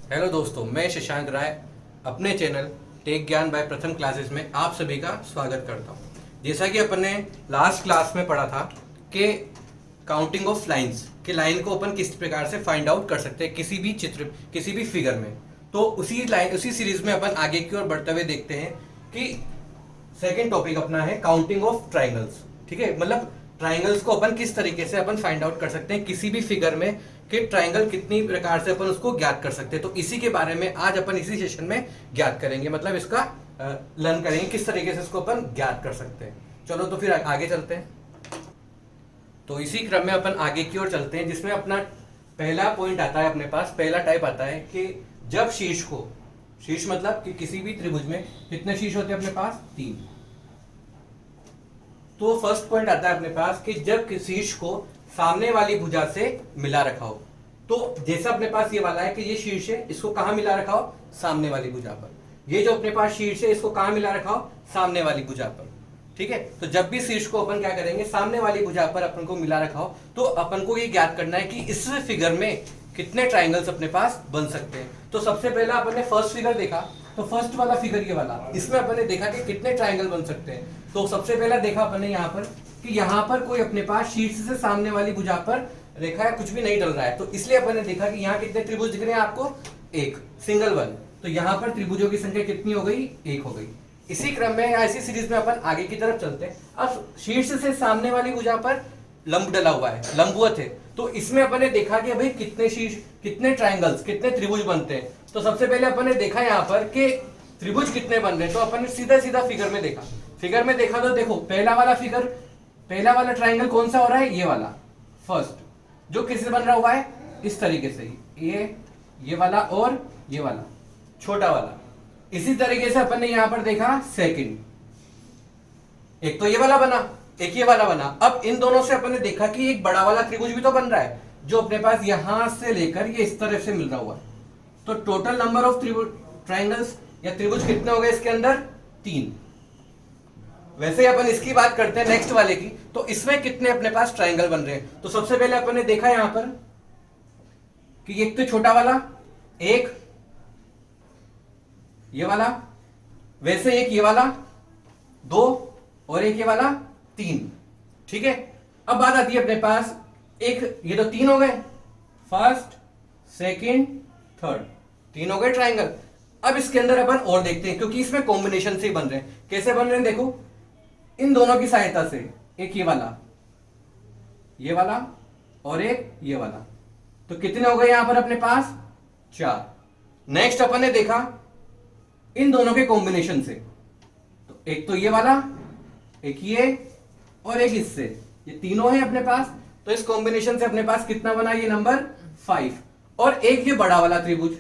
Hello दोस्तों, मैं शशांक राय अपने चैनल टेक ज्ञान बाय प्रथम क्लासेस में आप सभी का स्वागत करता हूं। जैसा कि अपन ने लास्ट क्लास में पढ़ा था कि काउंटिंग ऑफ लाइंस कि लाइन को अपन किस प्रकार से फाइंड आउट कर सकते हैं किसी भी चित्र, किसी भी फिगर में। तो उसी सीरीज में अपन आगे की ओर बढ़ते हुए देखते हैं कि सेकेंड टॉपिक अपना है काउंटिंग ऑफ ट्राइंगल्स। ठीक है, मतलब ट्राइंगल्स को अपन किस तरीके से अपन फाइंड आउट कर सकते हैं किसी भी फिगर में कि ट्राइंगल कितनी प्रकार से अपन उसको ज्ञात कर सकते हैं। तो इसी के बारे में आज अपन इसी सेशन में ज्ञात करेंगे, मतलब इसका लर्न करेंगे किस तरीके से इसको अपन ज्ञात कर सकते हैं। चलो तो फिर आगे चलते हैं। तो इसी क्रम में अपन आगे की ओर चलते हैं, जिसमें अपना पहला पॉइंट आता है, अपने पास पहला टाइप आता है कि जब शीर्ष मतलब कि किसी भी त्रिभुज में कितने शीर्ष होते हैं अपने पास? 3। तो फर्स्ट पॉइंट आता है अपने पास कि जब शीर्ष को सामने वाली भुजा से मिला रखा हो। तो जैसा अपने पास ये वाला है कि ये शीर्ष है, इसको कहां मिला रखा हो? सामने वाली भुजा पर। ये जो अपने पास शीर्ष है, इसको कहां मिला रखा हो? सामने वाली भुजा पर। ठीक है, तो जब भी शीर्ष को अपन क्या करेंगे, सामने वाली भुजा पर अपन को मिला रखा हो, तो अपन को ये ज्ञात करना है कि इस फिगर में कितने ट्राइंगल्स अपने पास बन सकते हैं। तो सबसे पहला अपन ने फर्स्ट फिगर देखा, तो फर्स्ट वाला फिगर ये वाला, इसमें अपन ने देखा कि कितने ट्राइंगल बन सकते हैं। तो सबसे पहला देखा अपन ने यहाँ पर कि यहाँ पर कोई अपने पास शीर्ष से सामने वाली भुजा पर रेखा है, कुछ भी नहीं डल रहा है। तो इसलिए अपन ने देखा कि यहाँ कितने त्रिभुज दिख रहे हैं आपको? एक, सिंगल वन। तो यहाँ पर त्रिभुजों की संख्या कितनी हो गई? 1 हो गई। इसी क्रम में या इसी सीरीज में अपन आगे की तरफ चलते हैं। अब शीर्ष से सामने वाली भुजा पर लंब डला हुआ है, लंबवत है। तो इसमें अपन ने देखा कि भाई कितने शीर्ष, कितने ट्राइंगल्स, कितने त्रिभुज बनते हैं। तो सबसे पहले अपन ने देखा यहाँ पर कि त्रिभुज कितने बन रहे हैं। तो अपन ने सीधा सीधा फिगर में देखा, तो देखो पहला वाला ट्राइंगल कौन सा हो रहा है? ये वाला फर्स्ट, जो किससे बन रहा हुआ है? इस तरीके से, ये वाला और ये वाला छोटा वाला। इसी तरीके से अपन ने यहां पर देखा सेकंड, एक तो ये वाला बना, एक ये वाला बना। अब इन दोनों से अपन ने देखा कि एक बड़ा वाला त्रिभुज भी तो बन रहा है, जो अपने पास यहां से लेकर ये इस तरफ से मिल रहा हुआ है। तो टोटल नंबर ऑफ ट्राइंगल्स या त्रिभुज कितने हो गए इसके अंदर? 3। वैसे ही अपन इसकी बात करते हैं नेक्स्ट वाले की। तो इसमें कितने अपने पास ट्राइंगल बन रहे हैं? तो सबसे पहले अपन ने देखा यहां पर कि एक तो छोटा वाला, एक ये वाला, वैसे एक ये वाला 2 और एक ये वाला 3। ठीक है, अब बात आती है अपने पास एक, ये तो 3 हो गए, फर्स्ट सेकंड थर्ड, 3 हो गए ट्राइंगल। अब इसके अंदर अपन और देखते हैं, क्योंकि इसमें कॉम्बिनेशन से ही बन रहे हैं। कैसे बन रहे हैं देखो, इन दोनों की सहायता से, एक ये वाला और एक ये वाला। तो कितने हो गए यहां पर अपने पास? 4। नेक्स्ट अपन ने देखा इन दोनों के कॉम्बिनेशन से, तो एक तो ये वाला, एक ये और एक इससे, ये तीनों है अपने पास। तो इस कॉम्बिनेशन से अपने पास कितना बना? ये नंबर 5। और एक ये बड़ा वाला त्रिभुज,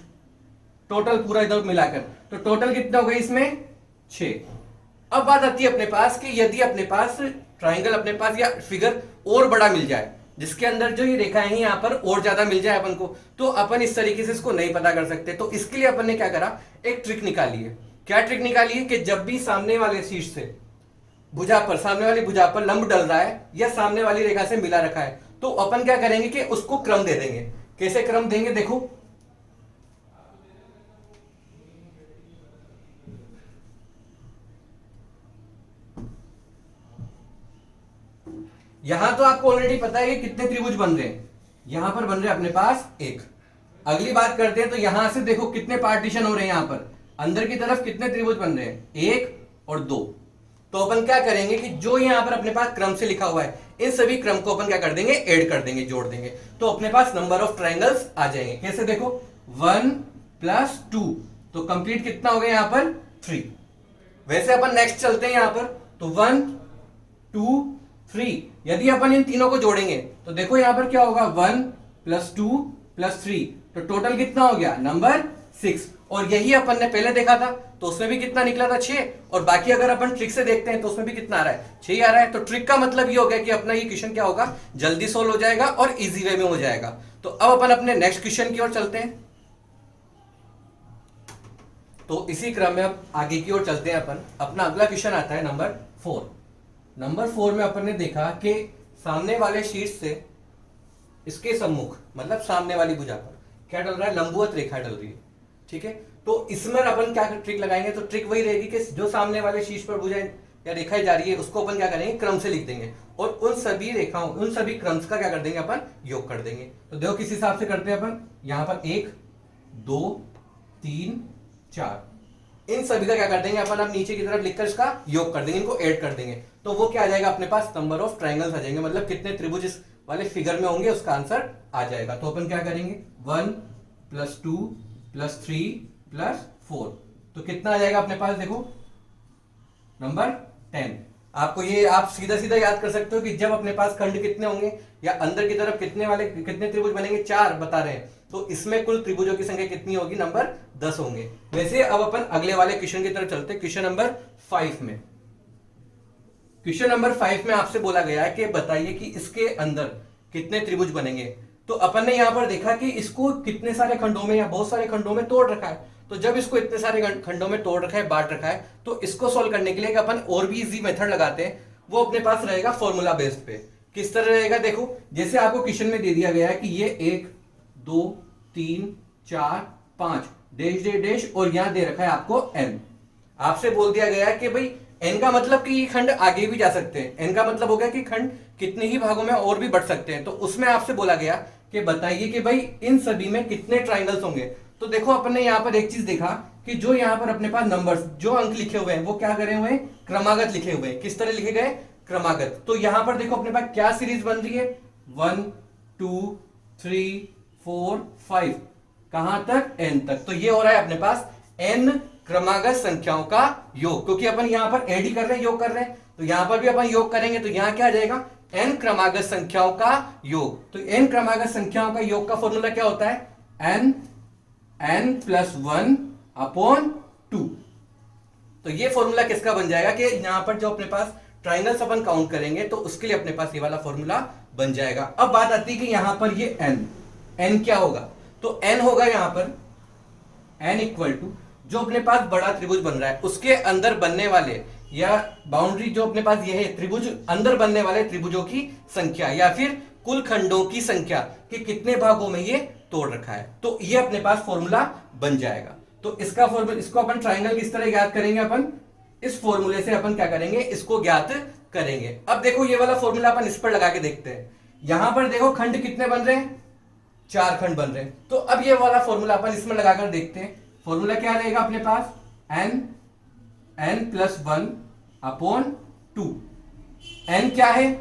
टोटल पूरा इधर मिलाकर, तो टोटल कितना हो गए इसमें? 6। अब बात आती है अपने पास कि यदि अपने पास ट्राइंगल अपने पास या फिगर और बड़ा मिल जाए, जिसके अंदर जो ये रेखाएं हैं यहाँ पर और ज्यादा मिल जाए अपन को, तो अपन इस तरीके से इसको नहीं पता कर सकते। तो इसके लिए अपन ने क्या करा, एक ट्रिक निकाली है। क्या ट्रिक निकाली है कि जब भी सामने वाले शीर्ष से सामने वाली भुजा पर लंब डल रहा है या सामने वाली रेखा से मिला रखा है, तो अपन क्या करेंगे कि उसको क्रम दे देंगे। कैसे क्रम देंगे देखो, यहां तो आपको ऑलरेडी पता है कि कितने त्रिभुज बन रहे हैं। यहां पर बन रहे हैं अपने पास एक। अगली बात करते हैं, तो यहां से देखो कितने पार्टीशन हो रहे हैं। यहां पर अंदर की तरफ कितने त्रिभुज बन रहे हैं? 1 और 2। तो अपन क्या करेंगे कि जो यहां पर अपने पास क्रम से लिखा हुआ है, इन सभी क्रम को अपन क्या कर देंगे? ऐड कर देंगे, जोड़ देंगे। तो अपने पास नंबर ऑफ ट्राइंगल्स आ जाएंगे। कैसे देखो, 1 + 2, तो कंप्लीट कितना हो गया यहां पर? 3। वैसे अपन नेक्स्ट चलते हैं यहां पर, तो 1 2 3। यदि अपन इन तीनों को जोड़ेंगे तो देखो यहां पर क्या होगा? 1 + 2 + 3, तो टोटल कितना हो गया? नंबर 6। और यही अपन ने पहले देखा था, तो उसमें भी कितना निकला था? 6। और बाकी अगर अपन ट्रिक से देखते हैं तो उसमें भी कितना आ रहा है? 6 ही आ रहा है। तो ट्रिक का मतलब ये हो गया कि अपना ये क्वेश्चन क्या होगा? जल्दी सोल्व हो जाएगा और इजी वे में हो जाएगा। तो अब अपन अपने नेक्स्ट क्वेश्चन की ओर चलते हैं। तो इसी क्रम में अब आगे की ओर चलते हैं अपन। अपना अगला क्वेश्चन आता है नंबर 4। नंबर 4 में अपन ने देखा कि सामने वाले शीर्ष से इसके सम्मुख, मतलब सामने वाली भुजा पर क्या डल रहा है? लंबवत रेखा डल रही है। ठीक है। तो इसमें अपन क्या ट्रिक लगाएंगे, तो ट्रिक वही रहेगी कि जो सामने वाले शीर्ष पर भुजा या रेखाएं जा रही है उसको अपन क्या करेंगे, क्रम से लिख देंगे और उन सभी रेखाओं, उन सभी क्रम्स का क्या कर देंगे अपन, योग कर देंगे। तो देखो किस हिसाब से करते हैं अपन, यहां पर 1 2 3 4, इन सभी का क्या कर देंगे अपन, अब नीचे की तरफ लिखकर इसका योग कर देंगे, इनको ऐड कर देंगे। तो वो क्या आ जाएगा अपने पास, नंबर ऑफ ट्राइंगल्स आ जाएंगे, मतलब कितने त्रिभुज इस वाले फिगर में होंगे उसका आंसर आ जाएगा। तो अपन क्या करेंगे, 1 + 2 + 3 + 4, तो कितना आ जाएगा अपने पास, देखो नंबर 10। आपको ये आप सीधा सीधा याद कर सकते हो कि जब अपने पास खंड कितने होंगे या अंदर की तरफ कितने त्रिभुज बनेंगे, 4 बता रहे हैं, तो इसमें कुल त्रिभुजों की संख्या कितनी होगी, नंबर 10 होंगे। वैसे अब अपन अगले वाले क्वेश्चन की तरफ चलते हैं, क्वेश्चन नंबर 5 में। क्वेश्चन नंबर 5 में आपसे बोला गया है कि बताइए कि इसके अंदर कितने त्रिभुज बनेंगे। तो अपन ने यहां पर देखा कि इसको कितने सारे खंडों में या बहुत सारे खंडों में तोड़ रखा है। तो जब इसको इतने सारे खंडों में तोड़ रखा है, बांट रखा है, तो इसको सॉल्व करने के लिए अपन और भी इजी मेथड लगाते हैं, वो अपने पास रहेगा फॉर्मूला बेस्ड पे। किस तरह रहेगा, देखो जैसे आपको क्वेश्चन में दे दिया गया है कि ये 1 2 3 4 5 डैश डैश डैश और यहां दे रखा है आपको n। आपसे बोल दिया गया है कि भाई n का मतलब कि ये खंड आगे भी जा सकते हैं, n का मतलब हो गया कि खंड कितने ही भागों में और भी बढ़ सकते हैं। तो उसमें आपसे बोला गया कि बताइए कि भाई इन सभी में कितने ट्राइंगल्स होंगे। तो देखो अपन ने यहां पर एक चीज देखा कि जो यहां पर अपने पास नंबर्स, जो अंक लिखे हुए हैं वो क्या करे हुए हैं, क्रमागत लिखे हुए हैं। किस तरह लिखे गए, क्रमागत। तो यहां पर देखो अपने पास क्या सीरीज बन रही है, 1 2 3 4 5, कहां तक, n तक। तो ये हो रहा है अपने पास n क्रमागत संख्याओं का योग, क्योंकि अपन यहां पर एड ही कर रहे हैं, योग कर रहे हैं, तो यहां पर भी अपन योग करेंगे। तो यहां क्या आ जाएगा, n क्रमागत संख्याओं का योग। तो n क्रमागत संख्याओं का योग का फॉर्मूला क्या होता है, n +1/2। तो ये फॉर्मूला किसका बन जाएगा कि यहां पर जो अपने पास ट्राइंगल्स अपन काउंट करेंगे तो उसके लिए अपने पास ये वाला फॉर्मूला बन जाएगा। अब बात आती है कि यहां पर ये n क्या होगा, तो n होगा यहां पर n = जो अपने पास बड़ा त्रिभुज बन रहा है उसके अंदर बनने वाले या बाउंड्री, जो अपने पास ये है त्रिभुज, अंदर बनने वाले त्रिभुजों की संख्या या फिर कुल खंडों की संख्या कि कितने भागों में ये तोड़ रखा है। तो ये अपने पास फॉर्मूला बन जाएगा। तो इसका फॉर्मूला, इसको अपन ट्राइंगल किस तरह ज्ञात करेंगे, अपन इस फॉर्मूले से अपन क्या करेंगे, इसको ज्ञात करेंगे। अब देखो ये वाला फॉर्मूला अपन इस पर लगा के देखते हैं। यहां पर देखो खंड कितने बन रहे हैं, 4 खंड बन रहे हैं। तो अब ये वाला फॉर्मूला अपन इसमें लगाकर देखते हैं। फॉर्मूला क्या रहेगा अपने पास, n +1/2। n क्या है,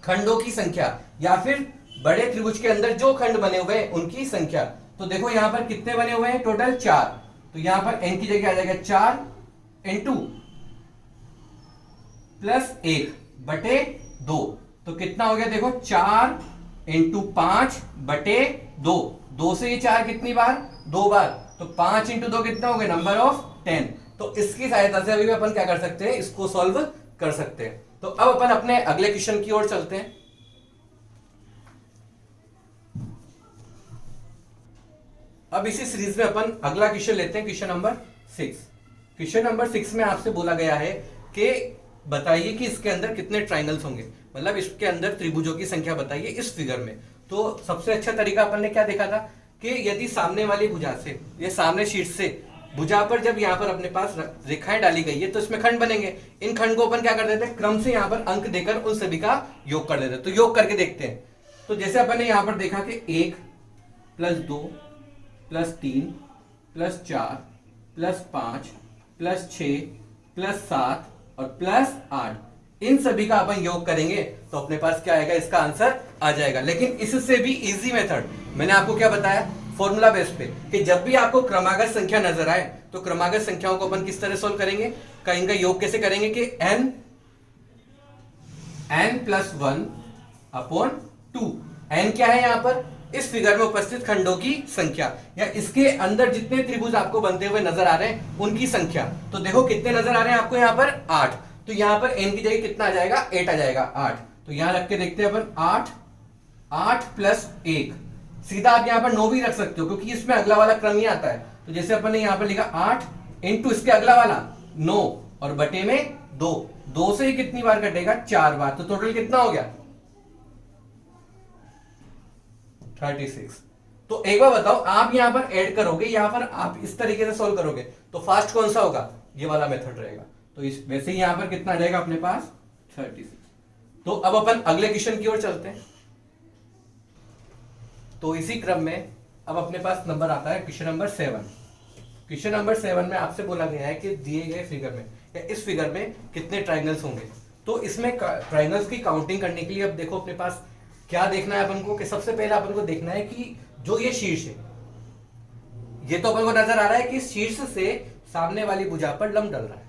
खंडों की संख्या या फिर बड़े त्रिभुज के अंदर जो खंड बने हुए हैं उनकी संख्या। तो देखो यहां पर कितने बने हुए हैं, टोटल 4। तो यहां पर n की जगह आ जाएगा 4 × +1/2। तो कितना हो गया, देखो 4 × 5/2। 2 से ये 4 कितनी बार, 2 बार, तो 5 × 2 कितना हो गया, नंबर ऑफ 10। तो इसकी सहायता से अभी भी अपन क्या कर सकते हैं, इसको सॉल्व कर सकते हैं। तो अब अपन अपने अगले क्वेश्चन की ओर चलते हैं। अब इसी सीरीज में अपन अगला क्वेश्चन लेते हैं, क्वेश्चन नंबर 6। क्वेश्चन नंबर 6 में आपसे बोला गया है कि बताइए कि इसके अंदर कितने ट्राइंगल्स होंगे, मतलब इसके अंदर त्रिभुजों की संख्या बताइए इस फिगर में। तो सबसे अच्छा तरीका अपन ने क्या देखा था कि यदि सामने वाली भुजा से, ये सामने शीर्ष से भुजा पर जब यहाँ पर अपने पास रेखाएं डाली गई है तो इसमें खंड बनेंगे। इन खंड को अपन क्या कर देते हैं, क्रम से यहाँ पर अंक देकर उन सभी का योग कर देते हैं। तो योग करके देखते हैं। तो जैसे अपन ने यहाँ पर देखा कि 1 + 2 + 3 + 4 + 5 + 6 + 7 और +8, इन सभी का अपन योग करेंगे तो अपने पास क्या आएगा, इसका आंसर आ जाएगा। लेकिन इससे भी इजी मेथड मैंने आपको क्या बताया, फॉर्मूला बेस पे, कि जब भी आपको क्रमागत संख्या नजर आए तो क्रमागत संख्याओं को अपन किस तरह सोल्व करेंगे, का इनका योग कैसे करेंगे कि n +1/2। n क्या है यहां पर, इस फिगर में उपस्थित खंडों की संख्या या इसके अंदर जितने त्रिभुज आपको बनते हुए नजर आ रहे हैं उनकी संख्या। तो देखो कितने नजर आ रहे हैं आपको यहाँ पर, 8। तो यहां पर n की जगह कितना आ जाएगा, 8 आ जाएगा, 8। तो यहां रख के देखते हैं अपन, 8 + 1, सीधा आप यहां पर 9 भी रख सकते हो क्योंकि इसमें अगला वाला क्रम ही आता है। तो जैसे अपन ने यहां पर लिखा 8 × इसके अगला वाला 9 और बटे में 2, 2 से ही कितनी बार कटेगा, 4 बार। तो टोटल कितना हो गया, 36। तो एक बार बताओ, आप यहां पर ऐड करोगे या फिर आप इस तरीके से सोल्व करोगे, तो फास्ट कौन सा होगा, ये वाला मेथड रहेगा। तो इस वैसे ही यहां पर कितना आ जाएगा अपने पास 36। तो अब अपन अगले क्वेश्चन की ओर चलते हैं। तो इसी क्रम में अब अपने पास नंबर आता है क्वेश्चन नंबर 7। क्वेश्चन नंबर 7 में आपसे बोला गया है कि दिए गए फिगर में या इस फिगर में कितने ट्राइंगल्स होंगे। तो इसमें ट्राइंगल्स की काउंटिंग करने के लिए अब देखो अपने पास क्या देखना है अपन को, कि सबसे पहले अपन को देखना है कि जो ये शीर्ष है, ये तो अपन को नजर आ रहा है कि शीर्ष से सामने वाली भुजा पर लंब डल रहा है,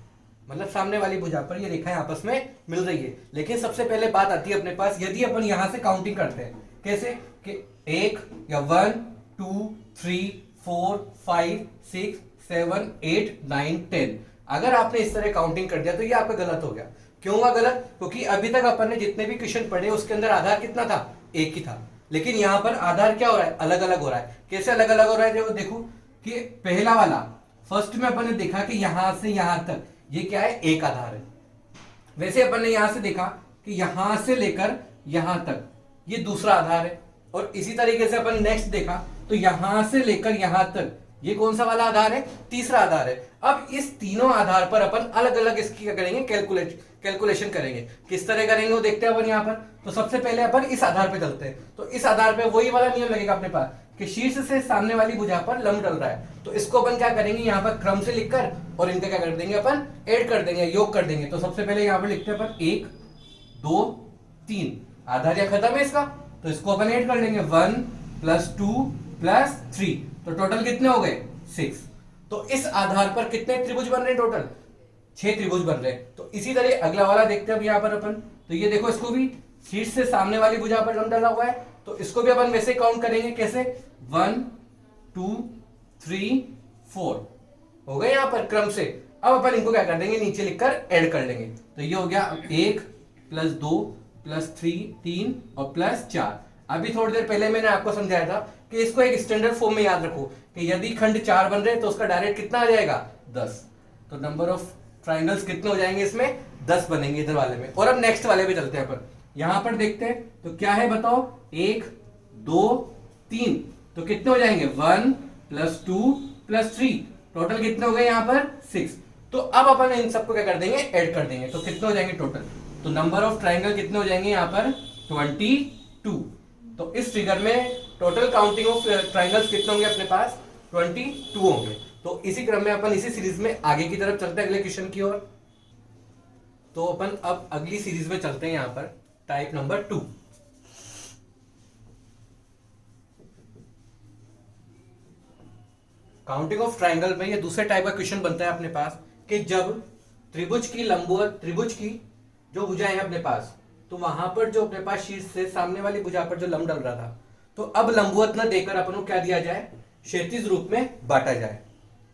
मतलब सामने वाली भुजा पर ये रेखाएं आपस में मिल रही है। लेकिन सबसे पहले बात आती है अपने पास, यदि अपन यहां से काउंटिंग करते हैं, कैसे कि 1 या 1 2 3 4 5 6 7 8 9 10, अगर आपने इस तरह काउंटिंग कर दिया तो ये आपका गलत हो गया। क्यों हुआ गलत, क्योंकि अभी तक अपन ने जितने भी क्वेश्चन पढ़े उसके अंदर आधार कितना था, एक ही था। लेकिन यहां पर आधार क्या हो रहा है, अलग अलग हो रहा है। कैसे अलग अलग हो रहा है, देखो कि पहला वाला फर्स्ट में अपन ने देखा कि यहां से यहां तक ये क्या है, एक आधार है। वैसे अपन ने यहां से देखा कि यहां से लेकर यहां तक ये दूसरा आधार है, और इसी तरीके से अपन नेक्स्ट देखा तो यहां से लेकर यहां तक ये कौन सा वाला आधार है, तीसरा आधार है। अब इस तीनों आधार पर अपन अलग अलग इसकी क्या करेंगे, कैलकुलेशन करेंगे। किस तरह करेंगे वो देखते हैं अपन यहाँ पर। तो सबसे पहले अपन इस आधार पे चलते हैं। तो इस आधार पे वही वाला नियम लगेगा अपने पास कि शीर्ष से सामने वाली भुजा पर लंब डल रहा है, तो इसको अपन क्या करेंगे, यहाँ पर क्रम से लिखकर और इनका क्या कर देंगे, अपन ऐड कर देंगे, योग कर देंगे। तो सबसे पहले यहाँ पर लिखते हैं अपन 1 2 3, आधार या खत्म है इसका, तो इसको अपन ऐड कर लेंगे 1 + 2 + 3, तो टोटल कितने हो गए 6। तो इस आधार पर कितने त्रिभुज बन रहे हैं, टोटल 6 त्रिभुज बन रहे हैं। तो इसी तरह अगला वाला देखते हैं अब यहाँ पर अपन। तो ये देखो, इसको भी शीर्ष से सामने वाली भुजा पर लंब डला हुआ है, तो इसको भी अपन वैसे काउंट करेंगे, कैसे 1 2 3 4 हो गए यहाँ पर क्रम से। अब अपन इनको क्या कर देंगे, नीचे लिखकर ऐड कर लेंगे। तो ये हो गया 1 + 2 + 3 और +4। अभी थोड़ी देर पहले मैंने आपको समझाया था कि इसको एक स्टैंडर्ड फॉर्म में याद रखो कि यदि खंड 4 बन रहे हैं तो उसका डायरेक्ट कितना आ जाएगा 10। तो नंबर ऑफ ट्राइंगल्स कितने हो जाएंगे इसमें, 10 बनेंगे इधर वाले में। और अब नेक्स्ट वाले पे चलते हैं अपन, यहां पर देखते हैं तो क्या है बताओ, 1 2 3, तो कितने हो जाएंगे 1 + 2 + 3, टोटल कितने हो गए यहाँ पर 6। तो अब अपन इन सबको क्या कर देंगे, ऐड कर देंगे, तो कितने हो जाएंगे टोटल। तो नंबर ऑफ ट्राइंगल कितने हो जाएंगे यहाँ पर 22। तो इस फिगर में टोटल काउंटिंग ऑफ ट्राइंगल्स कितने होंगे अपने पास, 22 होंगे। तो इसी क्रम में अपन इसी सीरीज में आगे की तरफ चलते हैं अगले क्वेश्चन की ओर। तो अपन अब अगली सीरीज में चलते हैं यहां पर type number 2। Counting of triangle में ये दूसरे टाइप का क्वेश्चन बनता है अपने पास कि जब त्रिभुज की लंबवत, त्रिभुज की जो भुजाएं हैं अपने पास, तो वहां पर जो अपने पास शीर्ष से सामने वाली भुजा पर जो लंब डल रहा था, तो अब लंबवत न देकर अपन को क्या दिया जाए, क्षैतिज रूप में बांटा जाए।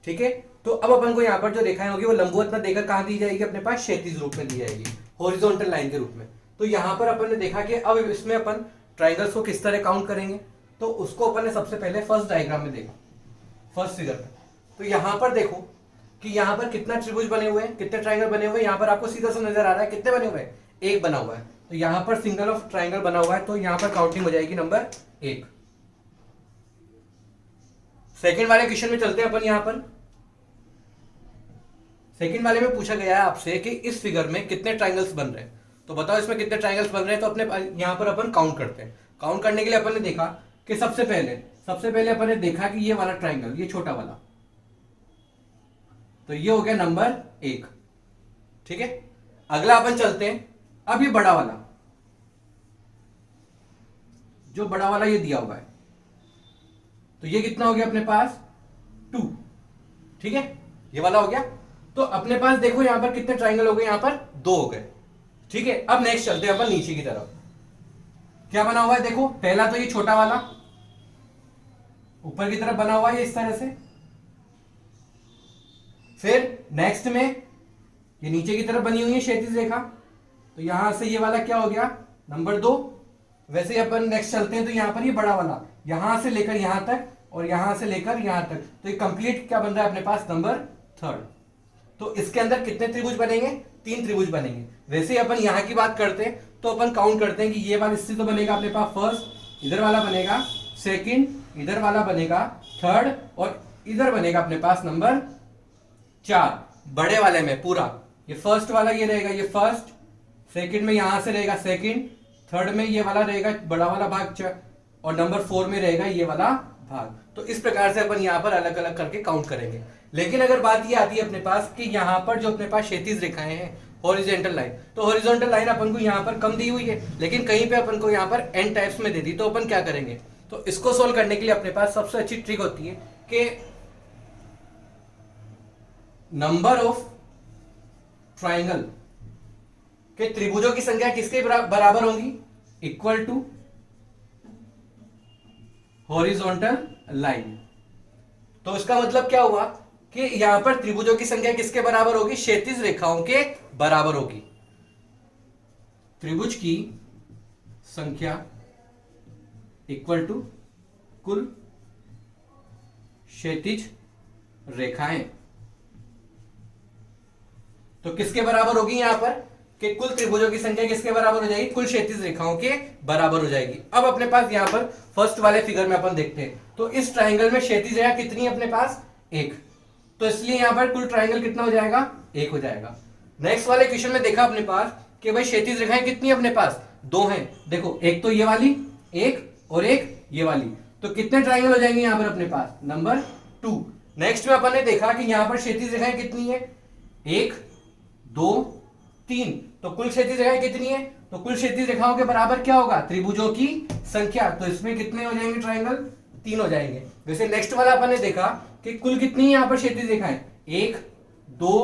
ठीक है, तो अब अपन को यहाँ पर जो रेखाएं होगी वो लंबवत न देकर कहां दी जाएगी, अपने पास क्षैतिज रूप में दी जाएगी, हॉरिजॉन्टल लाइन के रूप में। तो यहाँ पर अपन ने देखा कि अब इसमें अपन ट्राइंगल्स को किस तरह काउंट करेंगे, तो उसको अपन ने सबसे पहले फर्स्ट डायग्राम में देखा, फर्स्ट फिगर में। तो यहाँ पर देखो कि यहाँ पर कितना त्रिभुज बने हुए हैं, कितने ट्राइंगल बने हुए हैं, यहाँ पर आपको सीधा सा नजर आ रहा है कितने बने हुए हैं, एक बना हुआ है। तो यहाँ पर सिंगल ऑफ ट्राइंगल बना हुआ है, तो यहाँ पर काउंटिंग हो जाएगी नंबर 1। सेकंड वाले क्वेश्चन में चलते हैं अपन। यहाँ पर सेकंड वाले में पूछा गया है आपसे कि इस फिगर में कितने ट्राइंगल्स बन रहे हैं, तो बताओ इसमें कितने ट्राइंगल्स बन रहे हैं। तो अपने यहाँ पर अपन काउंट करते हैं। काउंट करने के लिए अपन ने देखा कि सबसे पहले अपन ने देखा कि ये वाला ट्राइंगल, ये छोटा वाला, तो ये हो गया नंबर 1। ठीक है, अगला अपन चलते हैं। अब ये बड़ा वाला, जो बड़ा वाला ये दिया हुआ है, तो ये कितना हो गया अपने पास 2। ठीक है, ये वाला हो गया। तो अपने पास देखो यहां पर कितने ट्राइंगल हो गए, यहां पर 2 हो गए। ठीक है, अब नेक्स्ट चलते हैं अपन नीचे की तरफ। क्या बना हुआ है देखो, पहला तो ये छोटा वाला ऊपर की तरफ बना हुआ है इस तरह से। फिर नेक्स्ट में ये नीचे की तरफ बनी हुई है क्षैतिज रेखा, तो यहां से ये वाला क्या हो गया नंबर 2। वैसे अपन नेक्स्ट चलते हैं, तो यहां पर ये बड़ा वाला यहां से लेकर यहां तक और यहां से लेकर यहां तक, तो ये कंप्लीट क्या बन रहा है अपने पास नंबर 3। तो इसके अंदर कितने त्रिभुज बनेंगे, 3 त्रिभुज बनेंगे। वैसे अपन यहां की बात करते हैं तो अपन काउंट करते हैं कि ये वाला इससे तो बनेगा अपने पास फर्स्ट, इधर वाला बनेगा सेकंड इधर वाला बनेगा थर्ड और इधर बनेगा अपने पास नंबर 4 बड़े वाले में पूरा। ये फर्स्ट वाला ये रहेगा, ये फर्स्ट, सेकंड में यहां से रहेगा सेकंड, थर्ड में ये वाला रहेगा बड़ा वाला भाग और नंबर 4 में रहेगा ये वाला भाग। तो इस प्रकार से अपन यहां पर अलग अलग करके काउंट करेंगे। लेकिन अगर बात ये आती है अपने पास कि यहां पर जो अपने पास क्षैतिज रेखाएं हैं हॉरिजॉन्टल लाइन, तो हॉरिजॉन्टल लाइन अपन को यहां पर कम दी हुई है, लेकिन कहीं पे अपन को यहां पर एन टाइप्स में दे दी। तो अपन क्या करेंगे, तो इसको सोल्व करने के लिए अपने पास सबसे अच्छी ट्रिक होती है कि नंबर ऑफ ट्राइंगल के त्रिभुजों की संख्या किसके बराबर होगी, इक्वल टू हॉरिजॉन्टल लाइन। तो इसका मतलब क्या हुआ कि यहां पर त्रिभुजों की संख्या किसके बराबर होगी, क्षैतिज रेखाओं के बराबर होगी। त्रिभुज की संख्या इक्वल टू कुल क्षैतिज रेखाएं। तो किसके बराबर होगी यहां पर कि कुल त्रिभुजों की संख्या किसके बराबर हो जाएगी, कुल क्षैतिज रेखाओं के बराबर हो जाएगी। अब अपने पास यहां पर फर्स्ट वाले फिगर में अपन देखते हैं, तो इस ट्राइंगल में क्षैतिज रेखा कितनी है अपने पास, 1। तो इसलिए यहां पर कुल ट्राइंगल कितना हो जाएगा, 1 हो जाएगा। नेक्स्ट वाले क्वेश्चन में देखा अपने पास कि भाई क्षैतिज रेखाएं कितनी है अपने पास, 2 हैं। देखो एक तो ये वाली, एक और एक ये वाली, तो कितने ट्राइंगल हो जाएंगे यहां पर अपने पास, नंबर 2। नेक्स्ट में अपन ने देखा कि यहां पर क्षैतिज रेखाएं कितनी है, 1 2 3। तो कुल क्षैतिज रेखाएं कितनी है, तो कुल क्षैतिज रेखाओं के बराबर क्या होगा, त्रिभुजों की संख्या। तो इसमें कितने हो जाएंगे ट्राइंगल, 3 हो जाएंगे। वैसे नेक्स्ट वाला अपन ने देखा कि कुल कितनी है यहां पर क्षैतिज रेखाएं, 1 2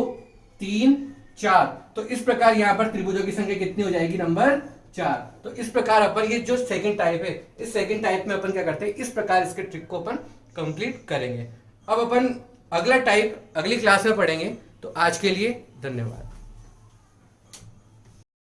3 4। तो इस प्रकार यहां पर त्रिभुजों की संख्या कितनी हो जाएगी, नंबर 4। तो इस प्रकार अपन ये जो सेकंड टाइप है, इस सेकंड टाइप में अपन क्या करते हैं, इस प्रकार इसके ट्रिक को अपन कंप्लीट करेंगे। अब अपन अगला टाइप अगली क्लास में पढ़ेंगे। तो आज के लिए धन्यवाद।